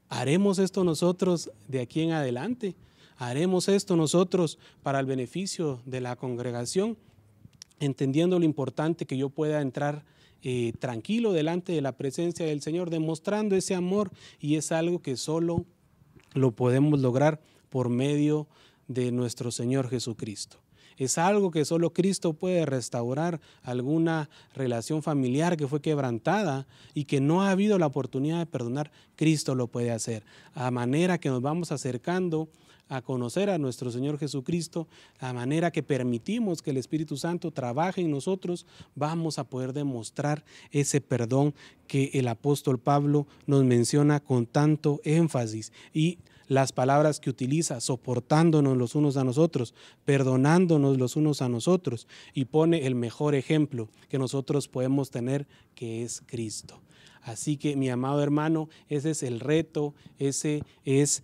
[SPEAKER 6] ¿haremos esto nosotros de aquí en adelante? ¿Haremos esto nosotros para el beneficio de la congregación? Entendiendo lo importante que yo pueda entrar tranquilo delante de la presencia del Señor, demostrando ese amor, y es algo que solo lo podemos lograr por medio de nuestro Señor Jesucristo. Es algo que solo Cristo puede restaurar. Alguna relación familiar que fue quebrantada y que no ha habido la oportunidad de perdonar, Cristo lo puede hacer. A manera que nos vamos acercando a conocer a nuestro Señor Jesucristo, a manera que permitimos que el Espíritu Santo trabaje en nosotros, vamos a poder demostrar ese perdón que el apóstol Pablo nos menciona con tanto énfasis, y las palabras que utiliza: soportándonos los unos a nosotros, perdonándonos los unos a nosotros, y pone el mejor ejemplo que nosotros podemos tener, que es Cristo. Así que, mi amado hermano, ese es el reto, esta es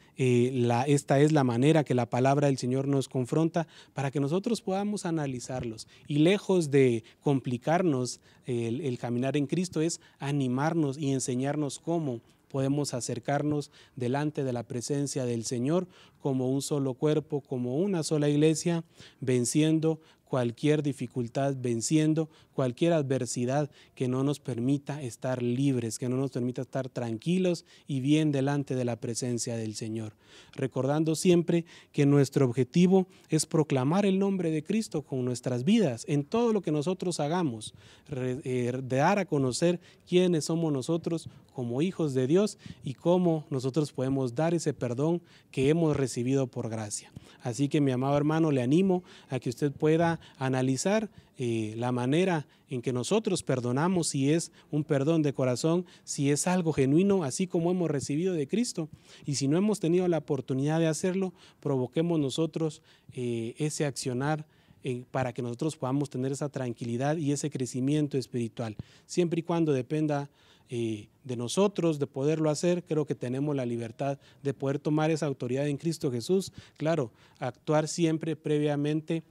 [SPEAKER 6] la manera que la palabra del Señor nos confronta, para que nosotros podamos analizarlos. Y lejos de complicarnos el caminar en Cristo, es animarnos y enseñarnos cómo podemos acercarnos delante de la presencia del Señor como un solo cuerpo, como una sola iglesia, venciendo cualquier dificultad, venciendo cualquier adversidad que no nos permita estar libres, que no nos permita estar tranquilos y bien delante de la presencia del Señor. Recordando siempre que nuestro objetivo es proclamar el nombre de Cristo con nuestras vidas, en todo lo que nosotros hagamos, dar a conocer quiénes somos nosotros como hijos de Dios y cómo nosotros podemos dar ese perdón que hemos recibido por gracia. Así que, mi amado hermano, le animo a que usted pueda analizar la manera en que nosotros perdonamos, si es un perdón de corazón, si es algo genuino, así como hemos recibido de Cristo. Y si no hemos tenido la oportunidad de hacerlo, provoquemos nosotros ese accionar para que nosotros podamos tener esa tranquilidad y ese crecimiento espiritual. Siempre y cuando dependa de nosotros de poderlo hacer, creo que tenemos la libertad de poder tomar esa autoridad en Cristo Jesús. Claro, actuar siempre previamente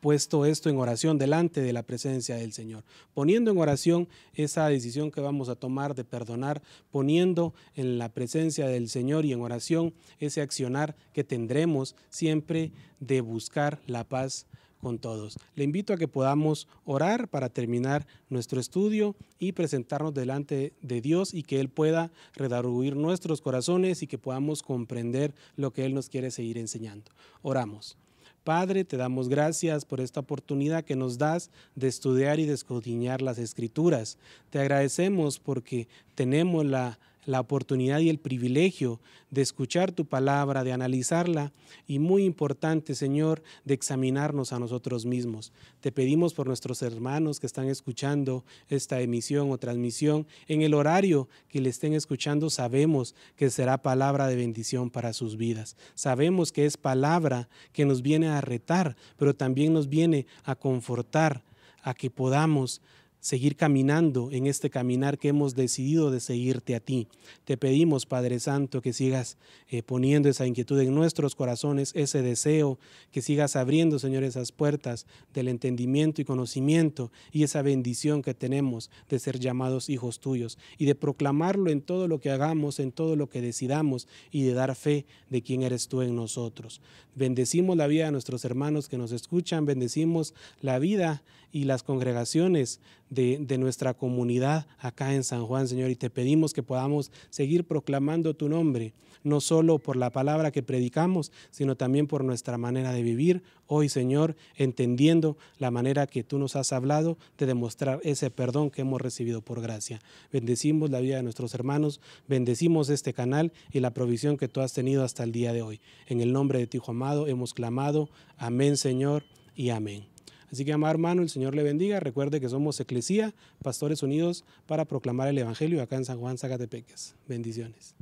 [SPEAKER 6] puesto esto en oración delante de la presencia del Señor, poniendo en oración esa decisión que vamos a tomar de perdonar, poniendo en la presencia del Señor y en oración ese accionar que tendremos siempre de buscar la paz con todos. Le invito a que podamos orar para terminar nuestro estudio y presentarnos delante de Dios, y que Él pueda redarguir nuestros corazones y que podamos comprender lo que Él nos quiere seguir enseñando. Oramos. Padre, te damos gracias por esta oportunidad que nos das de estudiar y de escudriñar las Escrituras. Te agradecemos porque tenemos la oportunidad y el privilegio de escuchar tu palabra, de analizarla, y muy importante, Señor, de examinarnos a nosotros mismos. Te pedimos por nuestros hermanos que están escuchando esta emisión o transmisión, en el horario que le estén escuchando, sabemos que será palabra de bendición para sus vidas. Sabemos que es palabra que nos viene a retar, pero también nos viene a confortar, a que podamos seguir caminando en este caminar que hemos decidido de seguirte a ti. Te pedimos, Padre Santo, que sigas poniendo esa inquietud en nuestros corazones, ese deseo, que sigas abriendo, Señor, esas puertas del entendimiento y conocimiento, y esa bendición que tenemos de ser llamados hijos tuyos, y de proclamarlo en todo lo que hagamos, en todo lo que decidamos, y de dar fe de quién eres tú en nosotros. Bendecimos la vida de nuestros hermanos que nos escuchan, bendecimos la vida y las congregaciones de nuestra comunidad acá en San Juan, Señor, y te pedimos que podamos seguir proclamando tu nombre, no solo por la palabra que predicamos, sino también por nuestra manera de vivir hoy, Señor, entendiendo la manera que tú nos has hablado de demostrar ese perdón que hemos recibido por gracia. Bendecimos la vida de nuestros hermanos, bendecimos este canal y la provisión que tú has tenido hasta el día de hoy. En el nombre de tu Hijo amado hemos clamado. Amén, Señor, y amén. Así que, amado hermano, el Señor le bendiga. Recuerde que somos Eclesía, pastores unidos para proclamar el Evangelio acá en San Juan, Zacatepeques. Bendiciones.